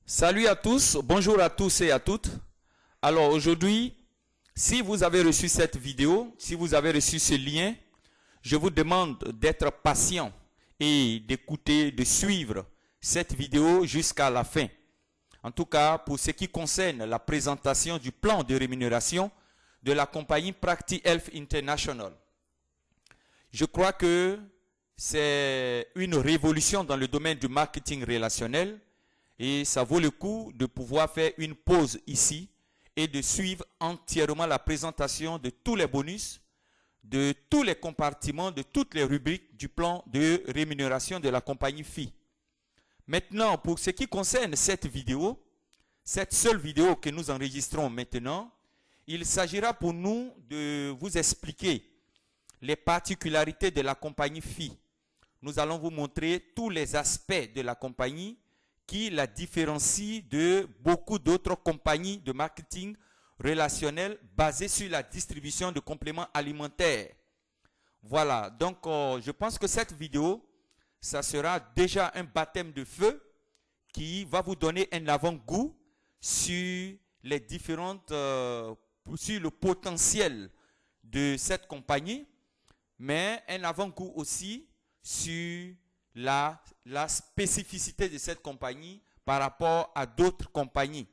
Salut à tous, bonjour à tous et à toutes. Alors aujourd'hui, si vous avez reçu cette vidéo, si vous avez reçu ce lien, je vous demande d'être patient et d'écouter, de suivre cette vidéo jusqu'à la fin. En tout cas, pour ce qui concerne la présentation du plan de rémunération de la compagnie Practi Health International. Je crois que c'est une révolution dans le domaine du marketing relationnel et ça vaut le coup de pouvoir faire une pause ici et de suivre entièrement la présentation de tous les bonus, de tous les compartiments, de toutes les rubriques du plan de rémunération de la compagnie FI. Maintenant, pour ce qui concerne cette vidéo, cette seule vidéo que nous enregistrons maintenant, il s'agira pour nous de vous expliquer les particularités de la compagnie FI. Nous allons vous montrer tous les aspects de la compagnie qui la différencient de beaucoup d'autres compagnies de marketing relationnel basées sur la distribution de compléments alimentaires. Voilà, donc je pense que cette vidéo, ça sera déjà un baptême de feu qui va vous donner un avant-goût sur les différentes, sur le potentiel de cette compagnie, mais un avant-goût aussi sur la spécificité de cette compagnie par rapport à d'autres compagnies.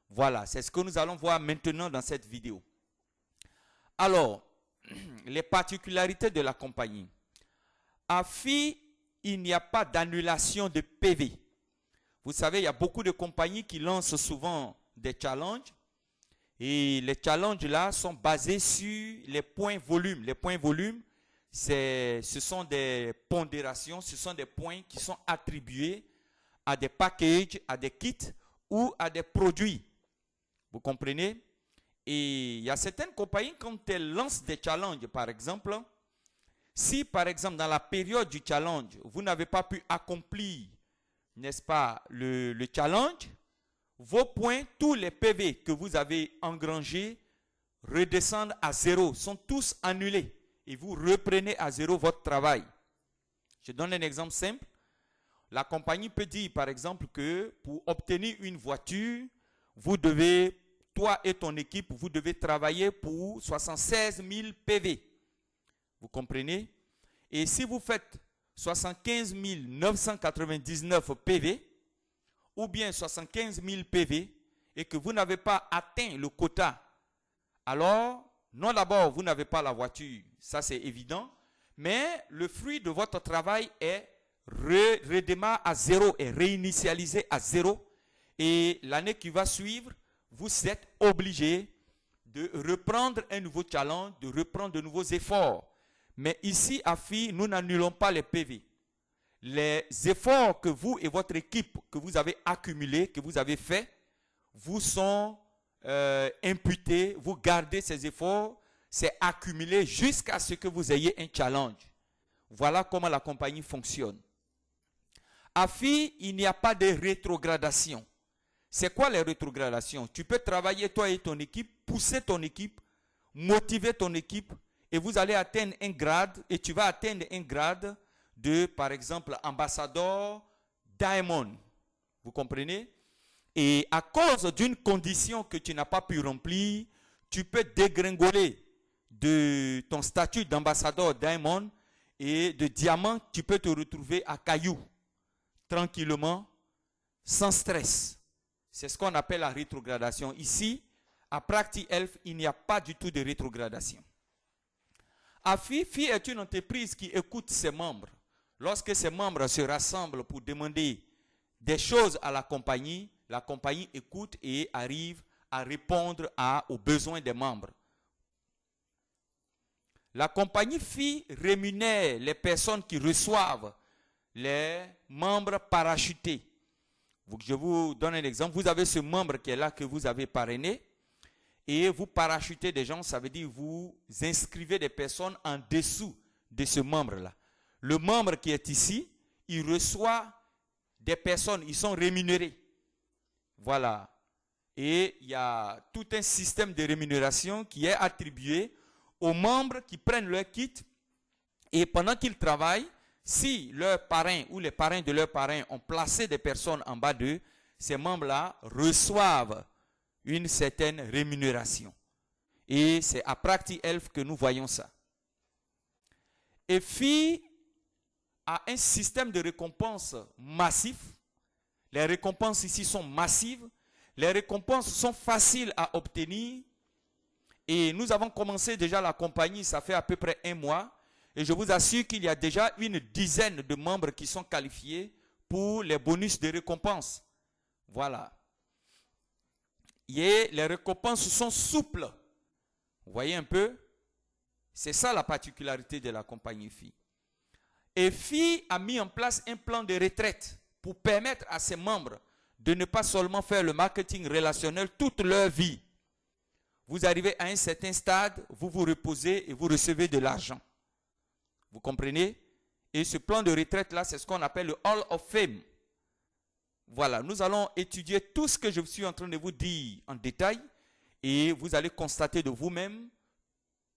Voilà, c'est ce que nous allons voir maintenant dans cette vidéo. Alors, les particularités de la compagnie. À FI, il n'y a pas d'annulation de PV. Vous savez, il y a beaucoup de compagnies qui lancent souvent des challenges. Et les challenges là sont basés sur les points volume. Les points volume, ce sont des pondérations, ce sont des points qui sont attribués à des packages, à des kits ou à des produits. Vous comprenez? Et il y a certaines compagnies, quand elles lancent des challenges, par exemple, si par exemple dans la période du challenge, vous n'avez pas pu accomplir, n'est-ce pas, le challenge, vos points, tous les PV que vous avez engrangés redescendent à zéro, sont tous annulés. Et vous reprenez à zéro votre travail. Je donne un exemple simple. La compagnie peut dire, par exemple, que pour obtenir une voiture, vous devez, toi et ton équipe, vous devez travailler pour 76 000 PV. Vous comprenez? Et si vous faites 75 999 PV, ou bien 75 000 PV, et que vous n'avez pas atteint le quota, alors, non d'abord, vous n'avez pas la voiture, ça c'est évident, mais le fruit de votre travail est redémarre à zéro, est réinitialisé à zéro, et l'année qui va suivre, vous êtes obligé de reprendre un nouveau challenge, de reprendre de nouveaux efforts. Mais ici, à FI, nous n'annulons pas les PV. Les efforts que vous et votre équipe, que vous avez accumulés, que vous avez faits, vous sont imputés, vous gardez ces efforts, c'est accumulé jusqu'à ce que vous ayez un challenge. Voilà comment la compagnie fonctionne. À FI, il n'y a pas de rétrogradation. C'est quoi les rétrogradations? Tu peux travailler toi et ton équipe, pousser ton équipe, motiver ton équipe, et vous allez atteindre un grade, et tu vas atteindre un grade de, par exemple, ambassadeur Diamond. Vous comprenez? Et à cause d'une condition que tu n'as pas pu remplir, tu peux dégringoler de ton statut d'ambassadeur Diamond et de diamant, tu peux te retrouver à caillou, tranquillement, sans stress. C'est ce qu'on appelle la rétrogradation. Ici, à Practi Health, il n'y a pas du tout de rétrogradation. AFI est une entreprise qui écoute ses membres. Lorsque ses membres se rassemblent pour demander des choses à la compagnie écoute et arrive à répondre aux besoins des membres. La compagnie FI rémunère les personnes qui reçoivent les membres parachutés. Je vous donne un exemple. Vous avez ce membre qui est là, que vous avez parrainé, et vous parachutez des gens, ça veut dire vous inscrivez des personnes en dessous de ce membre-là. Le membre qui est ici, il reçoit des personnes, ils sont rémunérés. Voilà. Et il y a tout un système de rémunération qui est attribué aux membres qui prennent leur kit et pendant qu'ils travaillent, si leur parrain ou les parrains de leurs parrains ont placé des personnes en bas d'eux, ces membres-là reçoivent une certaine rémunération. Et c'est à Practi Health que nous voyons ça. Et FI a un système de récompense massif. Les récompenses ici sont massives. Les récompenses sont faciles à obtenir. Et nous avons commencé déjà la compagnie, ça fait à peu près 1 mois. Et je vous assure qu'il y a déjà une dizaine de membres qui sont qualifiés pour les bonus de récompense. Voilà. Et les récompenses sont souples. Vous voyez un peu? C'est ça la particularité de la compagnie FI. Et FI a mis en place un plan de retraite pour permettre à ses membres de ne pas seulement faire le marketing relationnel toute leur vie. Vous arrivez à un certain stade, vous vous reposez et vous recevez de l'argent. Vous comprenez? Et ce plan de retraite-là, c'est ce qu'on appelle le Hall of Fame. Voilà, nous allons étudier tout ce que je suis en train de vous dire en détail et vous allez constater de vous-même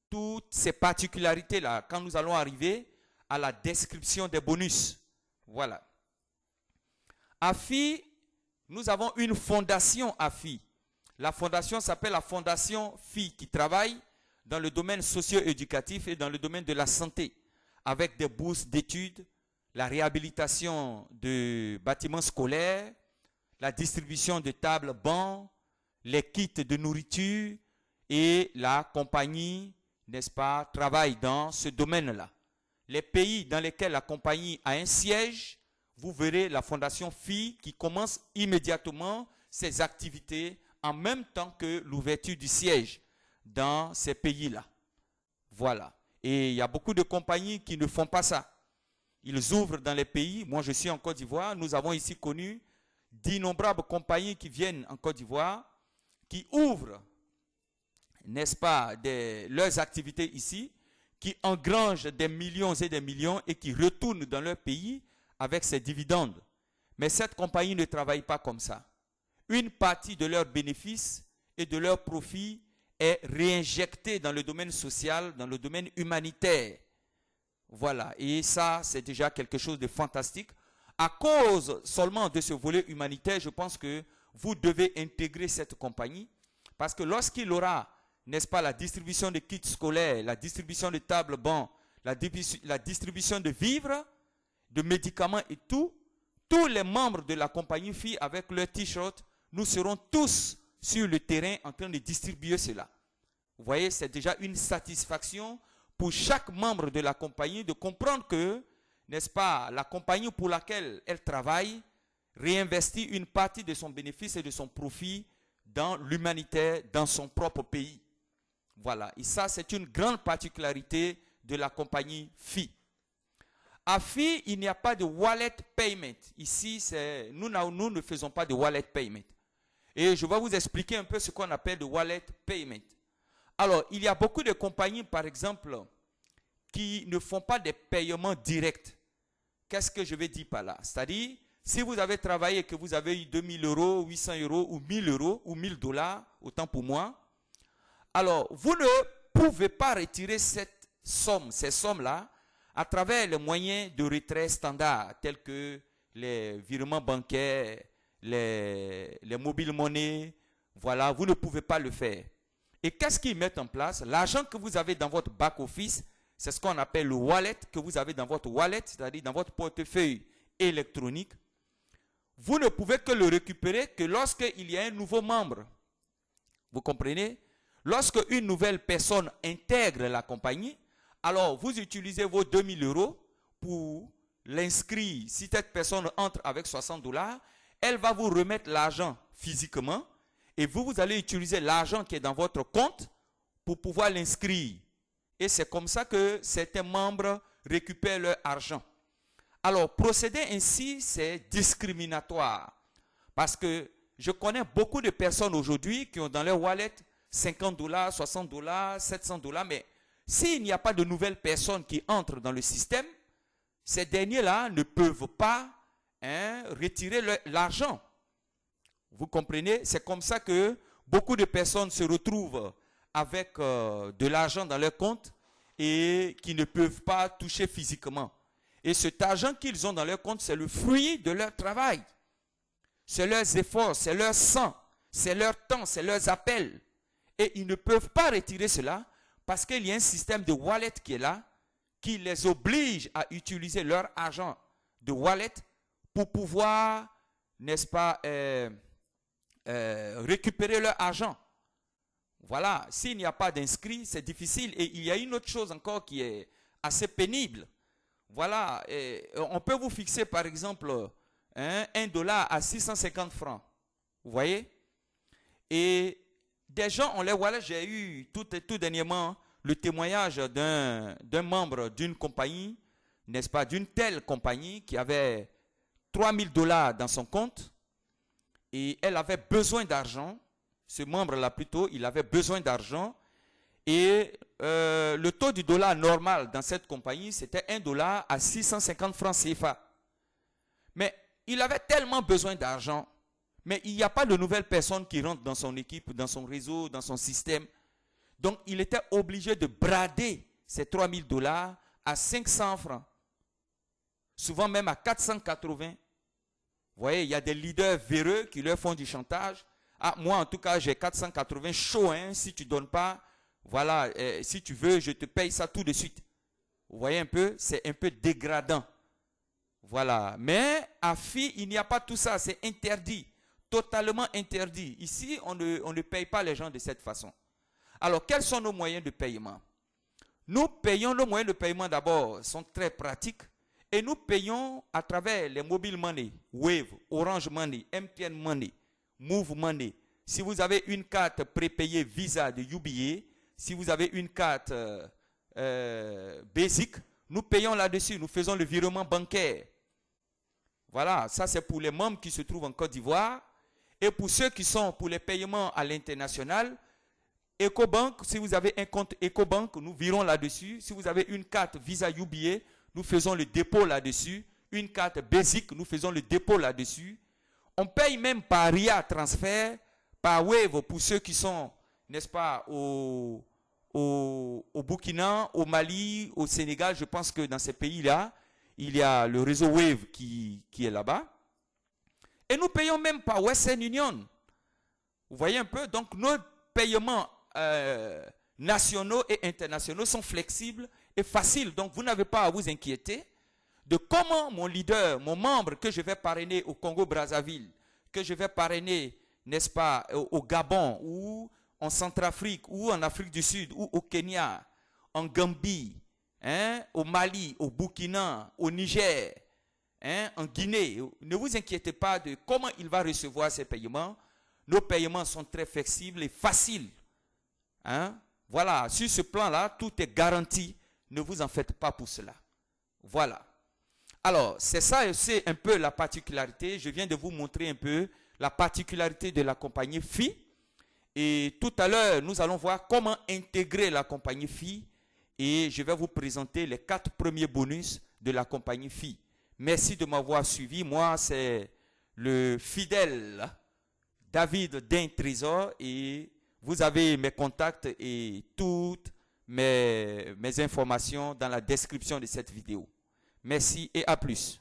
toutes ces particularités-là quand nous allons arriver à la description des bonus. Voilà. À FI, nous avons une fondation à FI. La fondation s'appelle la Fondation FI qui travaille dans le domaine socio-éducatif et dans le domaine de la santé avec des bourses d'études, la réhabilitation de bâtiments scolaires, la distribution de tables, bancs, les kits de nourriture et la compagnie, n'est-ce pas, travaille dans ce domaine-là. Les pays dans lesquels la compagnie a un siège, vous verrez la Fondation FI qui commence immédiatement ses activités en même temps que l'ouverture du siège dans ces pays-là. Voilà. Et il y a beaucoup de compagnies qui ne font pas ça. Ils ouvrent dans les pays. Moi, je suis en Côte d'Ivoire. Nous avons ici connu d'innombrables compagnies qui viennent en Côte d'Ivoire, qui ouvrent, n'est-ce pas, leurs activités ici, qui engrangent des millions et des millions et qui retournent dans leur pays avec ces dividendes. Mais cette compagnie ne travaille pas comme ça. Une partie de leurs bénéfices et de leurs profits est réinjectée dans le domaine social, dans le domaine humanitaire. Voilà, et ça, c'est déjà quelque chose de fantastique. À cause seulement de ce volet humanitaire, je pense que vous devez intégrer cette compagnie parce que lorsqu'il aura, n'est-ce pas, la distribution de kits scolaires, la distribution de tables, bancs, la distribution de vivres, de médicaments et tout, tous les membres de la compagnie FI avec leur t-shirt, nous serons tous sur le terrain en train de distribuer cela. Vous voyez, c'est déjà une satisfaction pour chaque membre de la compagnie de comprendre que, n'est-ce pas, la compagnie pour laquelle elle travaille réinvestit une partie de son bénéfice et de son profit dans l'humanitaire, dans son propre pays. Voilà, et ça c'est une grande particularité de la compagnie FI. À FI, il n'y a pas de wallet payment. Ici, nous ne faisons pas de wallet payment. Et je vais vous expliquer un peu ce qu'on appelle le wallet payment. Alors, il y a beaucoup de compagnies, par exemple, qui ne font pas des paiements directs. Qu'est-ce que je vais dire par là? C'est-à-dire, si vous avez travaillé et que vous avez eu 2000 euros, 800 euros ou 1000 euros ou 1000 $, autant pour moi, alors vous ne pouvez pas retirer cette somme, ces sommes-là, à travers les moyens de retrait standards, tels que les virements bancaires, les mobiles monnaies. Voilà, vous ne pouvez pas le faire. Et qu'est-ce qu'ils mettent en place? L'argent que vous avez dans votre back-office, c'est ce qu'on appelle le wallet, que vous avez dans votre wallet, c'est-à-dire dans votre portefeuille électronique. Vous ne pouvez que le récupérer que lorsqu'il y a un nouveau membre. Vous comprenez? Lorsque une nouvelle personne intègre la compagnie, alors vous utilisez vos 2000 euros pour l'inscrire. Si cette personne entre avec 60 $, elle va vous remettre l'argent physiquement et vous allez utiliser l'argent qui est dans votre compte pour pouvoir l'inscrire. Et c'est comme ça que certains membres récupèrent leur argent. Alors, procéder ainsi, c'est discriminatoire. Parce que je connais beaucoup de personnes aujourd'hui qui ont dans leur wallet 50 $, 60 $, 700 $, mais s'il n'y a pas de nouvelles personnes qui entrent dans le système, ces derniers-là ne peuvent pas retirer l'argent. Vous comprenez? C'est comme ça que beaucoup de personnes se retrouvent avec de l'argent dans leur compte et qui ne peuvent pas toucher physiquement. Et cet argent qu'ils ont dans leur compte, c'est le fruit de leur travail. c'est leurs efforts, c'est leur sang, c'est leur temps, c'est leurs appels. Et ils ne peuvent pas retirer cela parce qu'il y a un système de wallet qui est là, qui les oblige à utiliser leur argent de wallet pour pouvoir, n'est-ce pas, récupérer leur argent. Voilà, s'il n'y a pas d'inscrits, c'est difficile. Et il y a une autre chose encore qui est assez pénible. Voilà, on peut vous fixer par exemple $1 à 650 francs. Vous voyez? Et des gens ont les wallets. J'ai eu tout dernièrement le témoignage d'un membre d'une compagnie, n'est-ce pas, d'une telle compagnie qui avait $3000 dans son compte et elle avait besoin d'argent. Ce membre-là plutôt, il avait besoin d'argent et le taux du dollar normal dans cette compagnie, c'était $1 à 650 francs CFA. Mais il avait tellement besoin d'argent, mais il n'y a pas de nouvelles personnes qui rentrent dans son équipe, dans son réseau, dans son système. Donc, il était obligé de brader ces $3000 à 500 francs. Souvent même à 480. Vous voyez, il y a des leaders véreux qui leur font du chantage. Ah, moi, en tout cas, j'ai 480 chaud, hein, si tu ne donnes pas, voilà, si tu veux, je te paye ça tout de suite. Vous voyez un peu, c'est un peu dégradant. Voilà, mais à FI, il n'y a pas tout ça, c'est interdit, totalement interdit. Ici, on ne paye pas les gens de cette façon. Alors, quels sont nos moyens de paiement? Nous payons, nos moyens de paiement d'abord sont très pratiques et nous payons à travers les mobile money, Wave, Orange Money, MTN Money, Move Money. Si vous avez une carte prépayée Visa de UBA, si vous avez une carte Basic, nous payons là-dessus, nous faisons le virement bancaire. Voilà, ça c'est pour les membres qui se trouvent en Côte d'Ivoire. Et pour ceux qui sont pour les paiements à l'international, EcoBank, si vous avez un compte EcoBank, nous virons là-dessus. Si vous avez une carte Visa UBA, nous faisons le dépôt là-dessus. Une carte Basic, nous faisons le dépôt là-dessus. On paye même par RIA transfert, par Wave pour ceux qui sont, n'est-ce pas, au Burkina, au Mali, au Sénégal. Je pense que dans ces pays-là, il y a le réseau Wave qui est là-bas. Et nous payons même par Western Union. Vous voyez un peu? Donc, nos paiements nationaux et internationaux sont flexibles et faciles. Donc, vous n'avez pas à vous inquiéter de comment mon leader, mon membre que je vais parrainer au Congo-Brazzaville, que je vais parrainer, n'est-ce pas, au Gabon, ou en Centrafrique, ou en Afrique du Sud, ou au Kenya, en Gambie, hein, au Mali, au Burkina, au Niger, hein, en Guinée. Ne vous inquiétez pas de comment il va recevoir ces paiements. Nos paiements sont très flexibles et faciles. Hein? Voilà, sur ce plan-là, tout est garanti. Ne vous en faites pas pour cela. Voilà. Alors, c'est ça, c'est un peu la particularité. Je viens de vous montrer un peu la particularité de la compagnie FI. Et tout à l'heure, nous allons voir comment intégrer la compagnie FI. Et je vais vous présenter les 4 premiers bonus de la compagnie FI. Merci de m'avoir suivi. Moi, c'est le fidèle David Dain Trésor et vous avez mes contacts et toutes mes informations dans la description de cette vidéo. Merci et à plus.